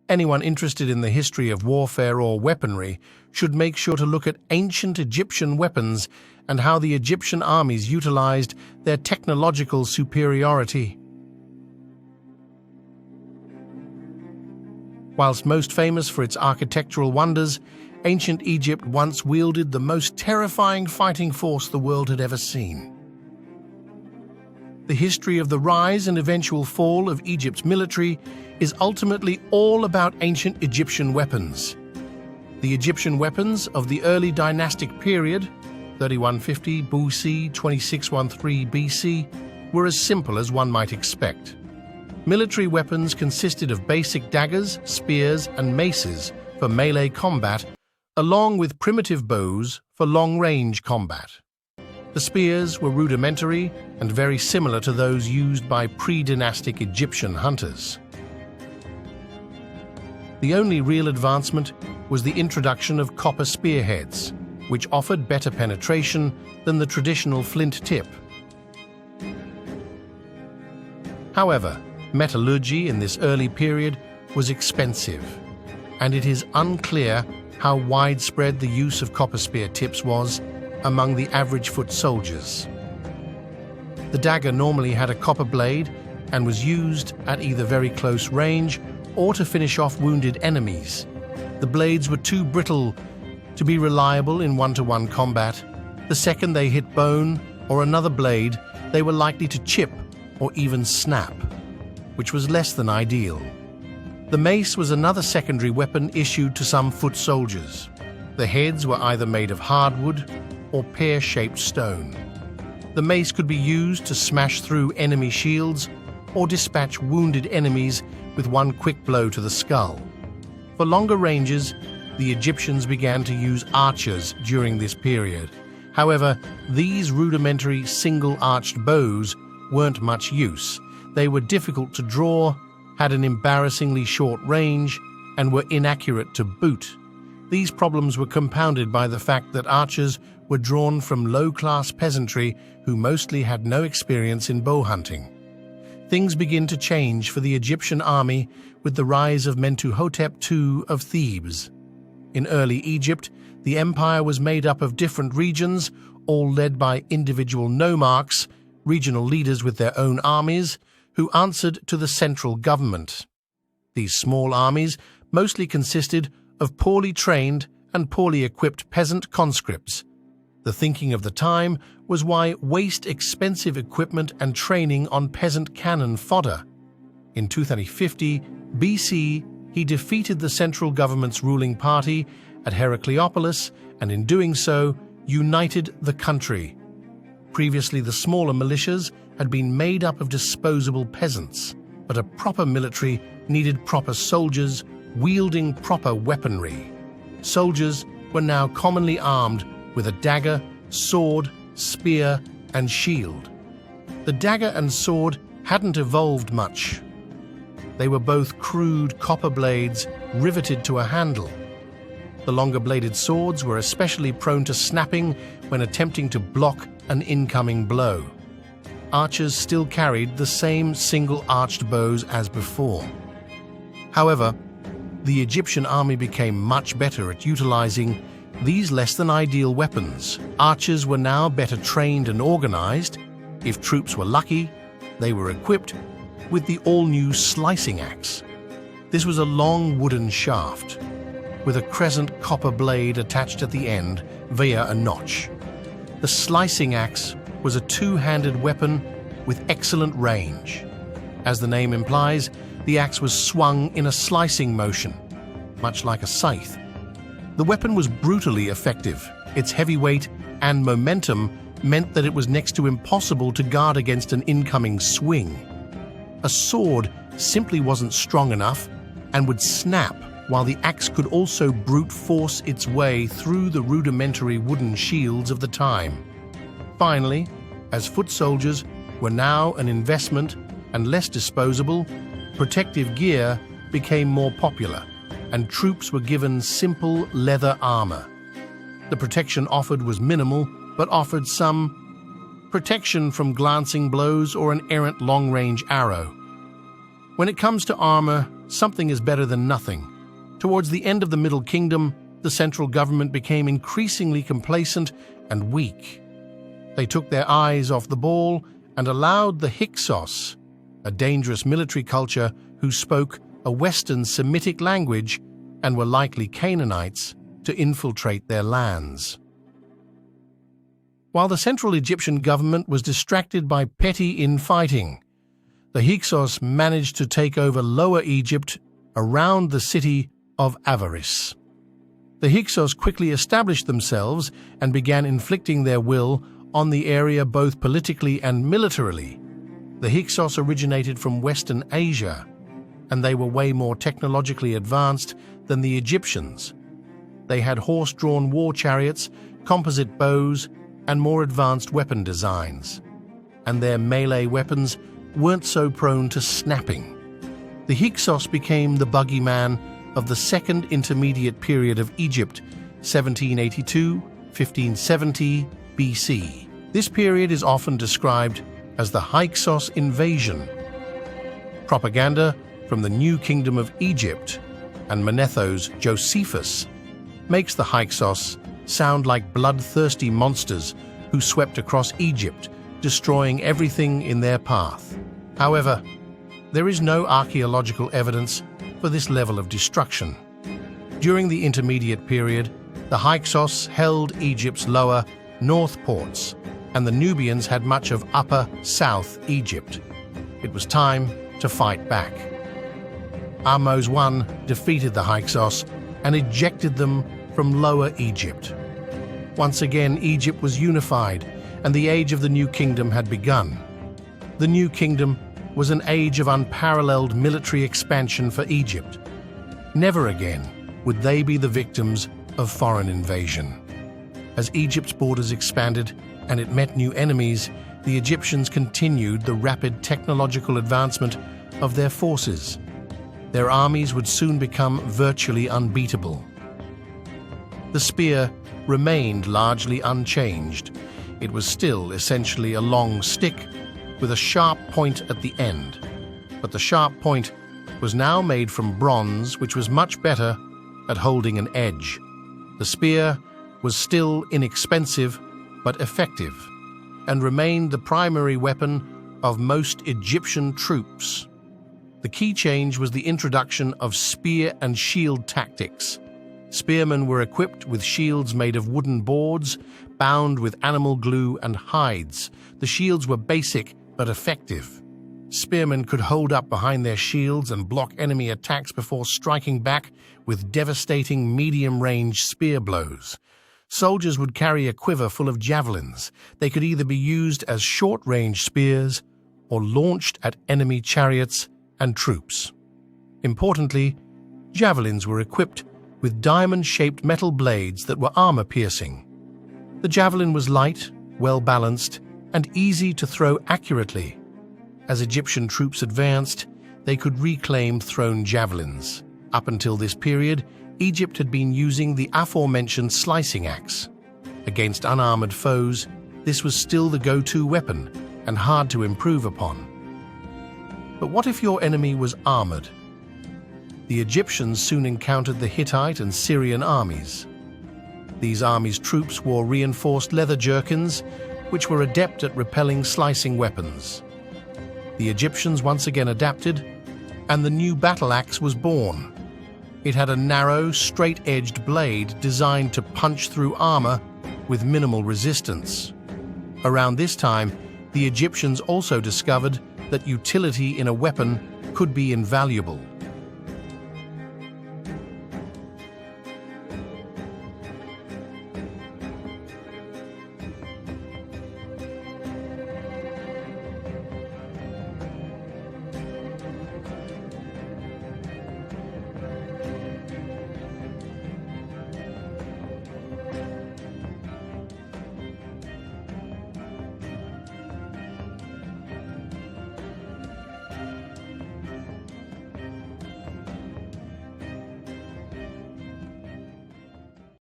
Anyone interested in the history of warfare or weaponry should make sure to look at ancient Egyptian weapons and how the Egyptian armies utilized their technological superiority. Whilst most famous for its architectural wonders, ancient Egypt once wielded the most terrifying fighting force the world had ever seen. The history of the rise and eventual fall of Egypt's military is ultimately all about ancient Egyptian weapons. The Egyptian weapons of the early dynastic period, 3150 BC, 2613 BC, were as simple as one might expect. Military weapons consisted of basic daggers, spears, and maces for melee combat, along with primitive bows for long-range combat. The spears were rudimentary and very similar to those used by pre-dynastic Egyptian hunters. The only real advancement was the introduction of copper spearheads, which offered better penetration than the traditional flint tip. However, metallurgy in this early period was expensive, and it is unclear how widespread the use of copper spear tips was among the average foot soldiers. The dagger normally had a copper blade and was used at either very close range or to finish off wounded enemies. The blades were too brittle to be reliable in one-to-one combat. The second they hit bone or another blade, they were likely to chip or even snap, which was less than ideal. The mace was another secondary weapon issued to some foot soldiers. The heads were either made of hardwood or pear-shaped stone. The mace could be used to smash through enemy shields or dispatch wounded enemies with one quick blow to the skull. For longer ranges, the Egyptians began to use archers during this period. However, these rudimentary single-arched bows weren't much use. They were difficult to draw, had an embarrassingly short range, and were inaccurate to boot. These problems were compounded by the fact that archers were drawn from low-class peasantry who mostly had no experience in bow hunting. Things begin to change for the Egyptian army with the rise of Mentuhotep II of Thebes. In early Egypt, the empire was made up of different regions, all led by individual nomarchs, regional leaders with their own armies, who answered to the central government. These small armies mostly consisted of poorly trained and poorly equipped peasant conscripts. The thinking of the time was why waste expensive equipment and training on peasant cannon fodder. In 250 BC, he defeated the central government's ruling party at Heracleopolis and in doing so, united the country. Previously, the smaller militias had been made up of disposable peasants, but a proper military needed proper soldiers wielding proper weaponry. Soldiers were now commonly armed with a dagger, sword, spear, and shield. The dagger and sword hadn't evolved much. They were both crude copper blades riveted to a handle. The longer-bladed swords were especially prone to snapping when attempting to block an incoming blow. Archers still carried the same single-arched bows as before. However, the Egyptian army became much better at utilizing these less-than-ideal weapons. Archers were now better trained and organized. If troops were lucky, they were equipped with the all-new slicing axe. This was a long wooden shaft with a crescent copper blade attached at the end via a notch. The slicing axe was a two-handed weapon with excellent range. As the name implies, the axe was swung in a slicing motion, much like a scythe. The weapon was brutally effective. Its heavy weight and momentum meant that it was next to impossible to guard against an incoming swing. A sword simply wasn't strong enough and would snap, while the axe could also brute force its way through the rudimentary wooden shields of the time. Finally, as foot soldiers were now an investment and less disposable, protective gear became more popular, and troops were given simple leather armor. The protection offered was minimal, but offered some protection from glancing blows or an errant long-range arrow. When it comes to armor, something is better than nothing. Towards the end of the Middle Kingdom, the central government became increasingly complacent and weak. They took their eyes off the ball and allowed the Hyksos, a dangerous military culture who spoke a Western Semitic language and were likely Canaanites, to infiltrate their lands. While the central Egyptian government was distracted by petty infighting, the Hyksos managed to take over Lower Egypt around the city of Avaris. The Hyksos quickly established themselves and began inflicting their will on the area both politically and militarily. The Hyksos originated from Western Asia, and they were way more technologically advanced than the Egyptians. They had horse-drawn war chariots, composite bows, and more advanced weapon designs. And their melee weapons weren't so prone to snapping. The Hyksos became the boogeyman of the Second Intermediate Period of Egypt, 1782-1570 BC. This period is often described as the Hyksos invasion. Propaganda from the New Kingdom of Egypt and Manetho's Josephus makes the Hyksos sound like bloodthirsty monsters who swept across Egypt, destroying everything in their path. However, there is no archaeological evidence for this level of destruction. During the Intermediate Period, the Hyksos held Egypt's lower, north ports, and the Nubians had much of upper, south Egypt. It was time to fight back. Ahmose I defeated the Hyksos and ejected them from Lower Egypt. Once again, Egypt was unified, and the age of the New Kingdom had begun. The New Kingdom was an age of unparalleled military expansion for Egypt. Never again would they be the victims of foreign invasion. As Egypt's borders expanded and it met new enemies, the Egyptians continued the rapid technological advancement of their forces. Their armies would soon become virtually unbeatable. The spear remained largely unchanged. It was still essentially a long stick with a sharp point at the end. But the sharp point was now made from bronze, which was much better at holding an edge. The spear was still inexpensive but effective, and remained the primary weapon of most Egyptian troops. The key change was the introduction of spear and shield tactics. Spearmen were equipped with shields made of wooden boards, bound with animal glue and hides. The shields were basic but effective. Spearmen could hold up behind their shields and block enemy attacks before striking back with devastating medium-range spear blows. Soldiers would carry a quiver full of javelins. They could either be used as short-range spears or launched at enemy chariots and troops. Importantly, javelins were equipped with diamond-shaped metal blades that were armor-piercing. The javelin was light, well-balanced, and easy to throw accurately. As Egyptian troops advanced, they could reclaim thrown javelins. Up until this period, Egypt had been using the aforementioned slicing axe. Against unarmored foes, this was still the go-to weapon and hard to improve upon. But what if your enemy was armored? The Egyptians soon encountered the Hittite and Syrian armies. These armies' troops wore reinforced leather jerkins, which were adept at repelling slicing weapons. The Egyptians once again adapted, and the new battle axe was born. It had a narrow, straight-edged blade designed to punch through armor with minimal resistance. Around this time, the Egyptians also discovered that utility in a weapon could be invaluable.